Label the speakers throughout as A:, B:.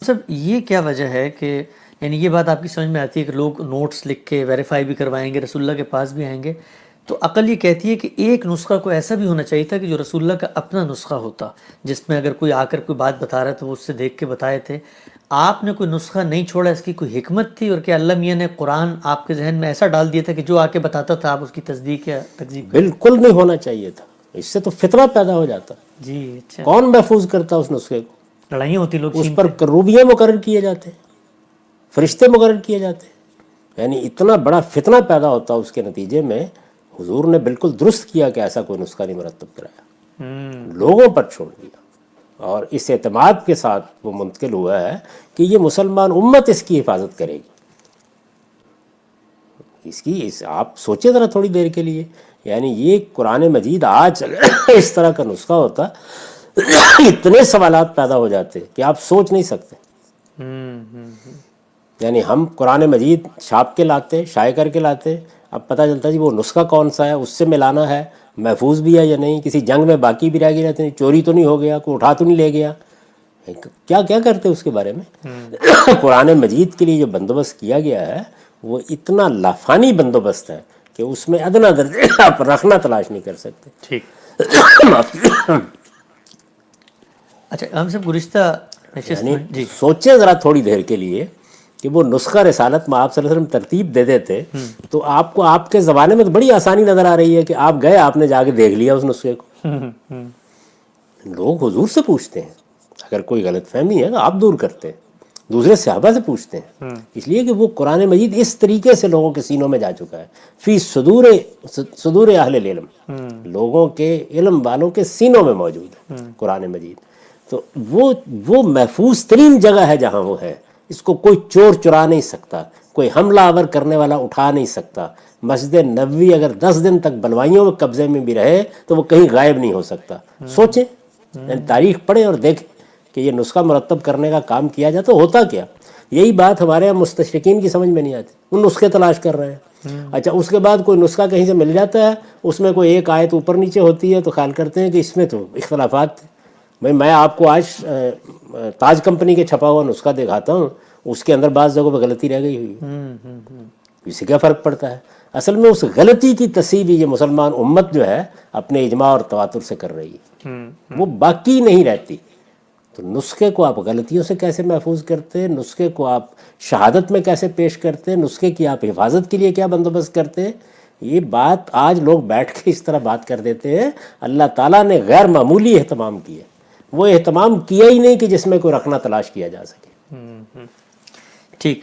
A: سب یہ کیا وجہ ہے کہ یعنی یہ بات آپ کی سمجھ میں آتی ہے کہ لوگ نوٹس لکھ کے ویریفائی بھی کروائیں گے، رسول اللہ کے پاس بھی آئیں گے، تو عقل یہ کہتی ہے کہ ایک نسخہ کو ایسا بھی ہونا چاہیے تھا کہ جو رسول اللہ کا اپنا نسخہ ہوتا، جس میں اگر کوئی آ کر کوئی بات بتا رہا ہے تو وہ اس سے دیکھ کے بتائے تھے. آپ نے کوئی نسخہ نہیں چھوڑا، اس کی کوئی حکمت تھی؟ اور کیا اللہ میاں نے قرآن آپ کے ذہن میں ایسا ڈال دیا تھا کہ جو آ کے بتاتا تھا آپ اس کی تصدیق یا تکذیب کریں؟
B: بالکل نہیں ہونا چاہیے تھا، اس سے تو فتنہ پیدا ہو جاتا.
A: جی اچھا.
B: کون محفوظ کرتا اس نسخے کو؟
A: لڑائیاں ہوتی، لوگ
B: اس پر کروبیاں مقرر کیے جاتے، فرشتے مقرر کیے جاتے، یعنی اتنا بڑا فتنہ پیدا ہوتا. اس کے نتیجے میں حضور نے بالکل درست کیا کہ ایسا کوئی نسخہ نہیں مرتب کرایا، لوگوں پر چھوڑ دیا. اور اس اعتماد کے ساتھ وہ منتقل ہوا ہے کہ یہ مسلمان امت اس کی حفاظت کرے گی. آپ سوچیں ذرا تھوڑی دیر کے لیے، یعنی یہ قرآن مجید آج اس طرح کا نسخہ ہوتا اتنے سوالات پیدا ہو جاتے کہ آپ سوچ نہیں سکتے. یعنی ہم قرآن مجید چھاپ کے لاتے، شائع کر کے لاتے، اب پتہ چلتا جی وہ نسخہ کون سا ہے، اس سے ملانا ہے، محفوظ بھی ہے یا نہیں، کسی جنگ میں باقی بھی رہ گئی رہتے ہیں، چوری تو نہیں ہو گیا، کوئی اٹھا تو نہیں لے گیا، کیا کیا کرتے اس کے بارے میں. قرآن مجید کے لیے جو بندوبست کیا گیا ہے وہ اتنا لافانی بندوبست ہے کہ اس میں ادنا درجے آپ رکھنا تلاش نہیں کر سکتے.
A: ٹھیک. اچھا ہم سب گزشتہ نشست میں جی
B: سوچیں ذرا تھوڑی دیر کے لیے کہ وہ نسخہ رسالت میں آپ صلی اللہ علیہ وسلم ترتیب دے دیتے تو آپ کو آپ کے زمانے میں تو بڑی آسانی نظر آ رہی ہے کہ آپ گئے، آپ نے جا کے دیکھ لیا اس نسخے کو. لوگ حضور سے پوچھتے ہیں، اگر کوئی غلط فہمی ہے تو آپ دور کرتے ہیں، دوسرے صحابہ سے پوچھتے ہیں، اس لیے کہ وہ قرآن مجید اس طریقے سے لوگوں کے سینوں میں جا چکا ہے. فی صدور اہل العلم، لوگوں کے علم والوں کے سینوں میں موجود ہے قرآن مجید. تو وہ محفوظ ترین جگہ ہے جہاں وہ ہے، اس کو کوئی چور چرا نہیں سکتا، کوئی حملہ آور کرنے والا اٹھا نہیں سکتا. مسجد نبوی اگر 10 دن تک بلوائیوں میں قبضے میں بھی رہے تو وہ کہیں غائب نہیں ہو سکتا. سوچیں، تاریخ پڑھیں اور دیکھیں کہ یہ نسخہ مرتب کرنے کا کام کیا جاتا ہوتا کیا. یہی بات ہمارے یہاں مستشرقین کی سمجھ میں نہیں آتی، وہ نسخے تلاش کر رہے ہیں. اچھا اس کے بعد کوئی نسخہ کہیں سے مل جاتا ہے، اس میں کوئی ایک آیت اوپر نیچے ہوتی ہے تو خیال کرتے ہیں کہ اس میں تو اختلافات تھے. بھائی میں آپ کو آج تاج کمپنی کے چھپا ہوا نسخہ دکھاتا ہوں، اس کے اندر بعض جگہوں پہ غلطی رہ گئی ہوئی، اس سے کیا فرق پڑتا ہے؟ اصل میں اس غلطی کی تصحیح بھی یہ مسلمان امت جو ہے اپنے اجماع اور تواتر سے کر رہی ہے، وہ باقی نہیں رہتی. تو نسخے کو آپ غلطیوں سے کیسے محفوظ کرتے، نسخے کو آپ شہادت میں کیسے پیش کرتے، نسخے کی آپ حفاظت کے لیے کیا بندوبست کرتے، یہ بات آج لوگ بیٹھ کے اس طرح بات کر دیتے ہیں. اللہ تعالیٰ نے غیر معمولی اہتمام کیا، وہ اہتمام کیا ہی نہیں کہ جس میں کوئی رکھنا تلاش کیا جا سکے.
A: ٹھیک.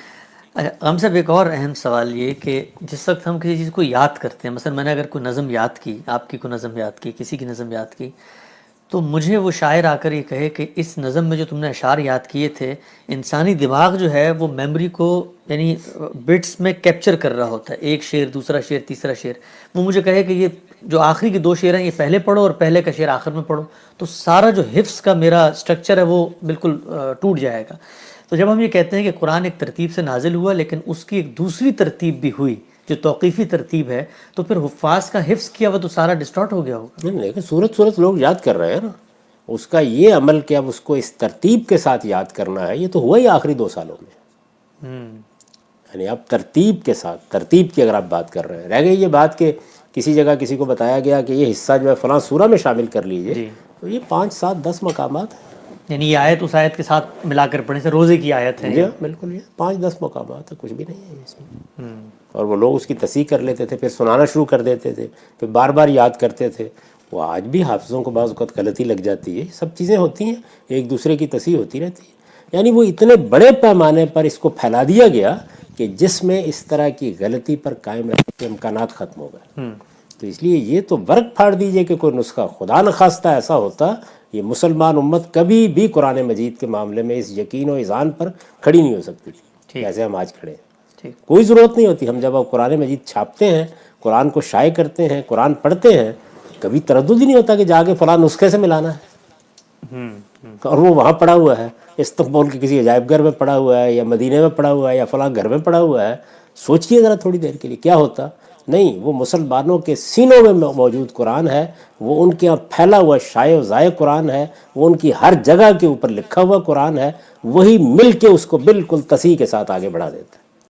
A: اچھا ہم سب ایک اور اہم سوال یہ کہ جس وقت ہم کسی چیز کو یاد کرتے ہیں، مثلا میں نے اگر کوئی نظم یاد کی، آپ کی کوئی نظم یاد کی، کسی کی نظم یاد کی، تو مجھے وہ شاعر آ کر یہ کہے کہ اس نظم میں جو تم نے اشعار یاد کیے تھے، انسانی دماغ جو ہے وہ میموری کو یعنی بٹس میں کیپچر کر رہا ہوتا ہے، ایک شعر دوسرا شعر تیسرا شعر. وہ مجھے کہے کہ یہ جو آخری کے 2 شعر ہیں یہ پہلے پڑھو اور پہلے کا شعر آخر میں پڑھو، تو سارا جو حفظ کا میرا سٹرکچر ہے وہ بالکل ٹوٹ جائے گا. تو جب ہم یہ کہتے ہیں کہ قرآن ایک ترتیب سے نازل ہوا لیکن اس کی ایک دوسری ترتیب بھی ہوئی جو توقیفی ترتیب ہے، تو پھر حفاظ کا حفظ کیا ہوا تو سارا ڈسٹارٹ ہو گیا ہوگا.
B: نہیں لیکن صورت لوگ یاد کر رہے ہیں نا، اس کا یہ عمل کہ اب اس کو اس ترتیب کے ساتھ یاد کرنا ہے، یہ تو ہوا ہی آخری 2 سالوں میں. یعنی اب ترتیب کے ساتھ، ترتیب کی اگر آپ بات کر رہے ہیں، رہ گئی یہ بات کہ کسی جگہ کسی کو بتایا گیا کہ یہ حصہ جو ہے فلاں سورہ میں شامل کر لیجئے، تو یہ 5 7 10 مقامات ہیں.
A: یعنی یہ آیت اس آیت کے ساتھ ملا کر پڑھیں، سے روزے کی آیت ہے.
B: جی بالکل، یہ 5 10 مقامات ہے، کچھ بھی نہیں ہے اس میں. اور وہ لوگ اس کی تصحیح کر لیتے تھے، پھر سنانا شروع کر دیتے تھے، پھر بار بار یاد کرتے تھے. وہ آج بھی حافظوں کو بعض اوقات غلطی لگ جاتی ہے، یہ سب چیزیں ہوتی ہیں، ایک دوسرے کی تصحیح ہوتی رہتی ہے. یعنی وہ اتنے بڑے پیمانے پر اس کو پھیلا دیا گیا کہ جس میں اس طرح کی غلطی پر قائم رہنے کے امکانات ختم ہو گئے. تو اس لیے یہ تو ورق پھاڑ دیجئے کہ کوئی نسخہ خدا نخواستہ ایسا ہوتا، یہ مسلمان امت کبھی بھی قرآن مجید کے معاملے میں اس یقین و اذعان پر کھڑی نہیں ہو سکتی تھی جیسے ہم آج کھڑے ہیں. کوئی ضرورت نہیں ہوتی. ہم جب آپ قرآن مجید چھاپتے ہیں، قرآن کو شائع کرتے ہیں، قرآن پڑھتے ہیں، کبھی تردد ہی نہیں ہوتا کہ جا کے فلاں نسخے سے ملانا ہے. اور وہ وہاں پڑا ہوا ہے، استنبول کے کسی عجائب گھر میں پڑا ہوا ہے، یا مدینے میں پڑا ہوا ہے، یا فلاں گھر میں پڑا ہوا ہے. سوچئے ذرا تھوڑی دیر کے لیے کیا ہوتا. نہیں، وہ مسلمانوں کے سینوں میں موجود قرآن ہے، وہ ان کے یہاں پھیلا ہوا شائع و ضائع قرآن ہے، وہ ان کی ہر جگہ کے اوپر لکھا ہوا قرآن ہے، وہی مل کے اس کو بالکل تصحیح کے ساتھ آگے بڑھا دیتا ہے۔